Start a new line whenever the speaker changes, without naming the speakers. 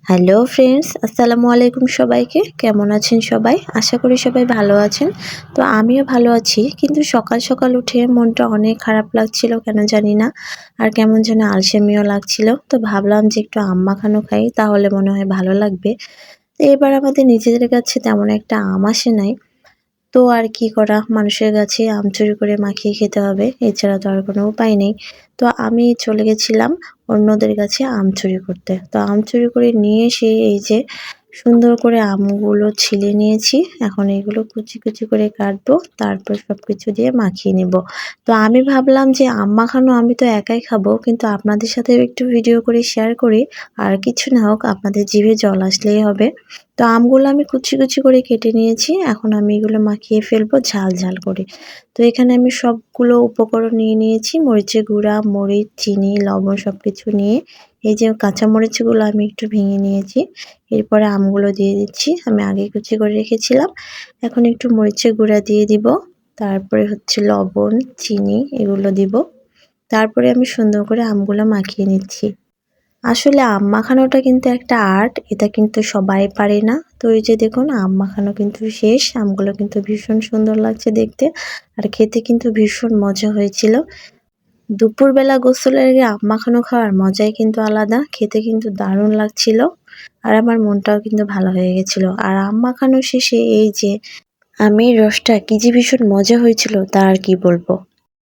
Hello friends, আসসালামু আলাইকুম সবাইকে। কেমন আছেন সবাই? আশা করি সবাই ভালো আছেন। তো আমিও ভালো আছি, কিন্তু সকাল সকাল উঠে মনটা অনেক খারাপ লাগছিল কেন জানি না। আর কেমন যেন আলসেমিও লাগছিল। তো ভাবলাম যে একটু আম মাখানো খাই, তাহলে মনে হয় ভালো লাগবে। তো এবার আমাদের নিজেদের কাছে তেমন একটা আম আসে নাই। তো আর কি করা, মানুষের গাছে আম চুরি করে মাখিয়ে খেতে হবে, এছাড়া তো আর কোনো উপায় নেই। তো আমি চলে গেছিলাম অন্যদের কাছে আম চুরি করতে। তো আম চুরি করে নিয়ে এসে এই যে সুন্দর করে আমগুলো ছিলে নিয়েছি। এখন এগুলো কুচি কুচি করে কাটবো, তারপর সবকিছু দিয়ে মাখিয়ে নেব। তো আমি ভাবলাম যে আম মাখানো আমি তো একাই খাবো, কিন্তু আপনাদের সাথেও একটু ভিডিও করে শেয়ার করি। আর কিছু না হোক, আপনাদের জিভে জল আসলেই হবে। তো আমগুলো আমি কুচি কুচি করে কেটে নিয়েছি। এখন আমি এগুলো মাখিয়ে ফেলবো ঝাল ঝাল করে। তো এখানে আমি সবগুলো উপকরণ নিয়ে নিয়েছি, মরিচের গুঁড়া, মরিচ, চিনি, লবণ সবকিছু নিয়ে এই যে কাঁচা মরিচগুলো আমি একটু ভেঙে নিয়েছি। এরপরে আমগুলো দিয়ে দিচ্ছি, আমি আগে কুচি করে রেখেছিলাম। এখন একটু মরিচের গুঁড়া দিয়ে দিব, তারপরে হচ্ছে লবণ, চিনি এগুলো দিব। তারপরে আমি সুন্দর করে আমগুলো মাখিয়ে নিচ্ছি। আসলে আম মাখানোটা কিন্তু একটা আর্ট, এটা কিন্তু সবাই পারে না। তো এই যে দেখুন, আম মাখানো কিন্তু শেষ। আমগুলো কিন্তু ভীষণ সুন্দর লাগছে দেখতে, আর খেতে কিন্তু ভীষণ মজা হয়েছিল। দুপুরবেলা গোসলের আগে আম মাখানো খাওয়ার মজাই কিন্তু আলাদা, খেতে কিন্তু দারুণ লাগছিল। আর আমার মনটাও কিন্তু ভালো হয়ে গেছিল। আর আম মাখানো শেষে এই যে আমের রসটা কি যে ভীষণ মজা হয়েছিল তা আর কি বলবো।